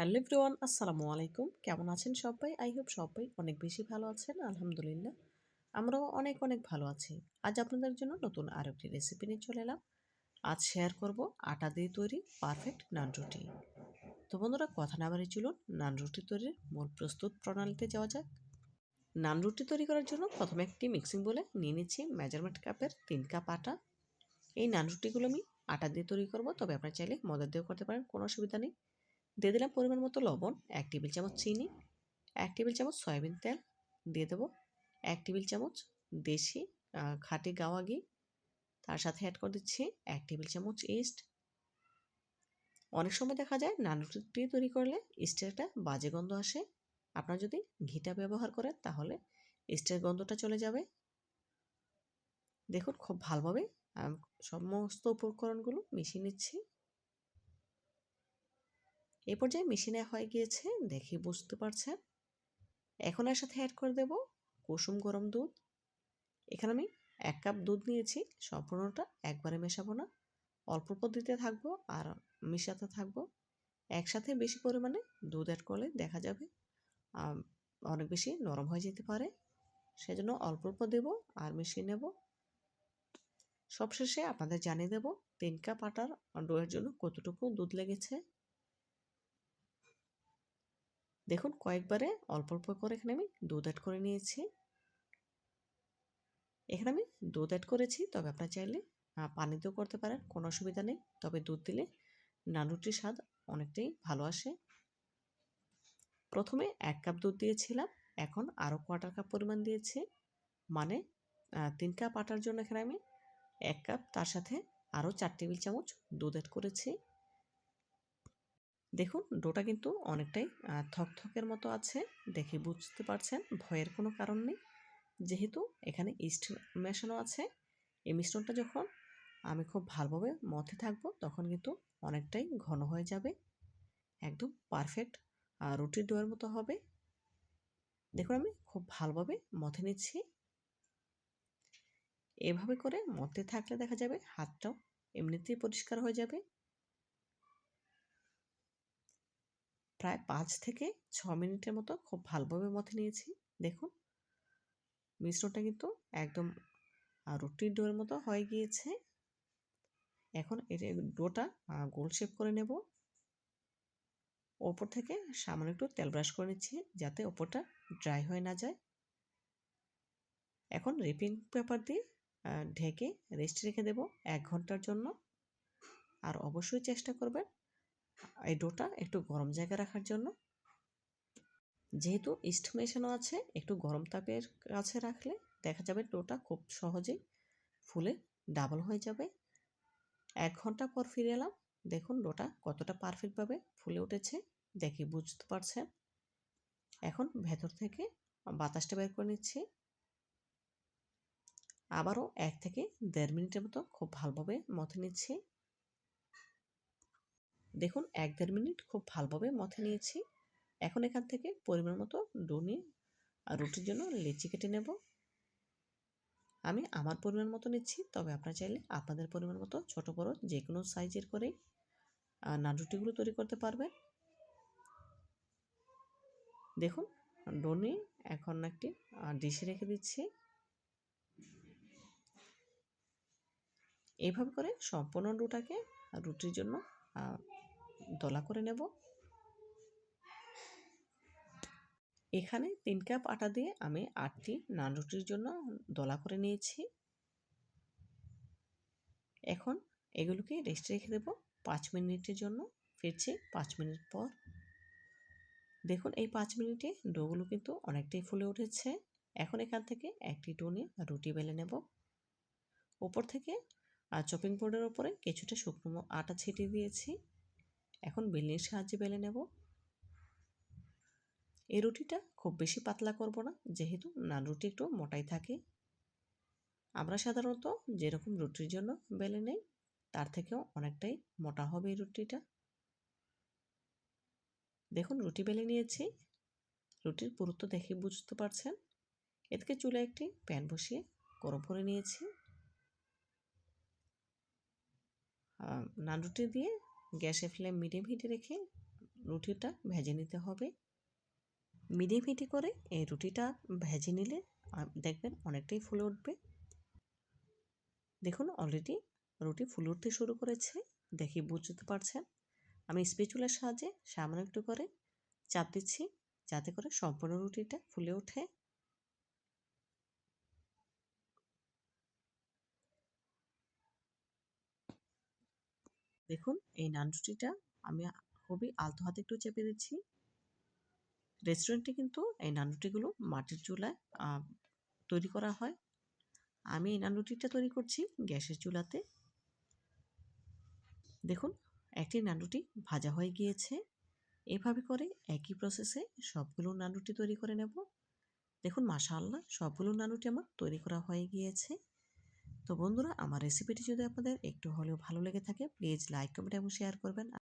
Hello everyone, আসসালামু আলাইকুম। কেমন আছেন সবাই? আই হোপ সবাই অনেক বেশি ভালো আছেন। আলহামদুলিল্লাহ আমরাও অনেক অনেক ভালো আছি। আজ আপনাদের জন্য নতুন আরেকটি রেসিপি নিয়ে চলে এলাম। আজ শেয়ার করব আটা দিয়ে তৈরি পারফেক্ট নান রুটি। তো বন্ধুরা, কথা না বাড়িয়ে চলুন নান রুটি তৈরির মূল প্রস্তুত প্রণালীতে যাওয়া যাক। নান রুটি তৈরি করার জন্য প্রথমে একটি মিক্সিং বলে নিয়ে নিচ্ছি মেজারমেন্ট কাপের 3 কাপ আটা। এই নান রুটিগুলো আমি আটা দিয়ে তৈরি করব, তবে আপনারা চাইলে ময়দা দিয়েও করতে পারেন, কোনো অসুবিধা নেই। দিয়ে দিলাম পরিমাণ মতো লবণ, 1 টেবিল চামচ চিনি, 1 টেবিল চামচ সয়াবিন তেল, দিয়ে দেবো 1 টেবিল চামচ দেশি খাঁটি গাওয়া ঘি। তার সাথে অ্যাড করে দিচ্ছি 1 টেবিল চামচ ইস্ট। অনেক সময় দেখা যায় নান রুটি তৈরি করলে ইস্টের একটা বাজে গন্ধ আসে। আপনারা যদি ঘিটা ব্যবহার করেন তাহলে ইস্টের গন্ধটা চলে যাবে। দেখুন খুব ভালোভাবে সমস্ত উপকরণগুলো মিশিয়ে নিচ্ছি। এই পর্যায়ে মিশিয়ে নেওয়া হয়ে গিয়েছে, দেখে বুঝতে পারছেন। এখন এর সাথে অ্যাড করে দেব কুসুম গরম দুধ। এখানে আমি 1 কাপ দুধ নিয়েছি, সম্পূর্ণটা একবারে মেশাবো না, অল্প অল্প দিতে থাকবো আর মিশাতে থাকবো। একসাথে বেশি পরিমাণে দুধ অ্যাড করলে দেখা যাবে অনেক বেশি নরম হয়ে যেতে পারে, সেজন্য অল্প অল্প দেবো আর মিশিয়ে নেব। সবশেষে আপনাদের জানিয়ে দেব 3 কাপ আটার ডোয়ের জন্য কতটুকু দুধ লেগেছে। দেখুন কয়েকবারে অল্প অল্প করে এখানে আমি দুধ অ্যাড করে নিয়েছি। এখানে আমি দুধ অ্যাড করেছি, তবে আপনারা চাইলে পানিতেও করতে পারেন, কোনো অসুবিধা নেই। তবে দুধ দিলে নান রুটির স্বাদ অনেকটাই ভালো আসে। প্রথমে 1 কাপ দুধ দিয়েছিলাম, এখন আরও 1/4 কাপ পরিমাণ দিয়েছি, মানে 3 কাপ আটার জন্য এখানে আমি 1 কাপ, তার সাথে আরও 4 টেবিল চামচ দুধ অ্যাড করেছি। দেখুন ডোটা কিন্তু অনেকটাই থকথকের মতো আছে, দেখে বুঝতে পারছেন। ভয়ের কোনো কারণ নেই, যেহেতু এখানে ইস্ট মেশানো আছে। এই মিশ্রণটা যখন আমি খুব ভালোভাবে মথে থাকবো তখন কিন্তু অনেকটাই ঘন হয়ে যাবে, একদম পারফেক্ট রুটির ডোয়ের মতো হবে। দেখুন আমি খুব ভালোভাবে মথে নিচ্ছি। এভাবে করে মথে থাকলে দেখা যাবে হাতটাও এমনিতেই পরিষ্কার হয়ে যাবে। প্রায় 5 থেকে 6 মিনিটের মতো খুব ভালোভাবে মথে নিয়েছি। দেখুন মিশ্রণটা কিন্তু একদম রুটির ডোয়ের মতো হয়ে গিয়েছে। এখন এর ডোটা গোল শেপ করে নেব। ওপর থেকে সামান্য একটু তেল ব্রাশ করে নিচ্ছি, যাতে ওপরটা ড্রাই হয়ে না যায়। এখন রিপিং পেপার দিয়ে ঢেকে রেস্টে রেখে দেব 1 ঘন্টার জন্য। আর অবশ্যই চেষ্টা করবেন এই ডোটা একটু গরম জায়গায় রাখার জন্য। যেহেতু ইস্ট মেশানো আছে, একটু গরম তাপের কাছে রাখলে দেখা যাবে ডোটা খুব সহজেই ফুলে ডাবল হয়ে যাবে। 1 ঘন্টা পর ফিরে এলাম। দেখুন ডোটা কতটা পারফেক্টভাবে ফুলে উঠেছে, দেখে বুঝতে পারছেন। এখন ভেতর থেকে বাতাসটা বের করে নিচ্ছি। আবারও 1 থেকে 1.5 মিনিটের মতো খুব ভালোভাবে মথে নিচ্ছি। দেখুন 1-1.5 মিনিট খুব ভালোভাবে মথে নিয়েছি। এখন এখান থেকে পরিমাণ মতো ডো নিয়ে রুটির জন্য লেচি কেটে নেব। আমি আমার পরিমাণ মতো নিচ্ছি, তবে আপনারা চাইলে আপনাদের পরিমাণ মতো ছোট বড় যে কোনো সাইজের করে নান রুটিগুলো তৈরি করতে পারবেন। দেখুন ডো নিয়ে এখন একটি ডিশে রেখে দিচ্ছি। এইভাবে করে সম্পূর্ণ ডোটাকে রুটির জন্য দলা করে নেব। এখানে 3 কাপ আটা দিয়ে আমি 8টি নান রুটির জন্য দলা করে নিয়েছি। এখন এগুলোকে রেস্টে রেখে দেব 5 মিনিটের জন্য। ফিরছি 5 মিনিট পর। দেখুন এই 5 মিনিটে ডোগুলো কিন্তু অনেকটাই ফুলে উঠেছে। এখন এখান থেকে একটি ডো নিয়ে রুটি বেলে নেব। ওপর থেকে চপিং বোর্ডের ওপরে কিছুটা শুকনো আটা ছিটিয়ে দিয়েছি। এখন বেলনির সাহায্যে বেলে নেব। এই রুটিটা খুব বেশি পাতলা করব না, যেহেতু নান রুটি একটু মোটাই থাকে। আমরা সাধারণত যেরকম রুটির জন্য বেলে নেই তার থেকেও অনেকটাই মোটা হবে এই রুটিটা। দেখুন রুটি বেলে নিয়েছি, রুটির পুরুত্ব দেখে বুঝতে পারছেন। এদিকে চুলায় একটি প্যান বসিয়ে গরম করে নিয়েছি। নান রুটি দিয়ে গ্যাসের ফ্লেম মিডিয়াম হিটে রেখে রুটিটা ভেজে নিতে হবে। মিডিয়াম হিটে করে এই রুটিটা ভেজে নিলে দেখবেন অনেকটাই ফুলে উঠবে। দেখুন অলরেডি রুটি ফুলে উঠতে শুরু করেছে, দেখে বুঝতে পারছেন। আমি স্প্যাচুলার সাহায্যে সামান্য একটু করে চাপ দিচ্ছি যাতে করে সম্পূর্ণ রুটিটা ফুলে ওঠে। দেখুন এই নান রুটিটা আমি খুবই আলতো হাতে একটু চেপে দিচ্ছি। রেস্টুরেন্টে কিন্তু এই নান রুটিগুলো মাটির চুলায় তৈরি করা হয়। আমি এই নান রুটিটা তৈরি করছি গ্যাসের চুলাতে। দেখুন একটি নান রুটি ভাজা হয়ে গিয়েছে। এভাবে করে একই প্রসেসে সবগুলো নান রুটি তৈরি করে নেব। দেখুন মাশাআল্লাহ সবগুলো নান রুটি আমার তৈরি করা হয়ে গিয়েছে। তো বন্ধুরা, আমার রেসিপিটি যদি আপনাদের একটু হলেও ভালো লেগে থাকে প্লিজ লাইক, কমেন্ট এবং শেয়ার করবেন।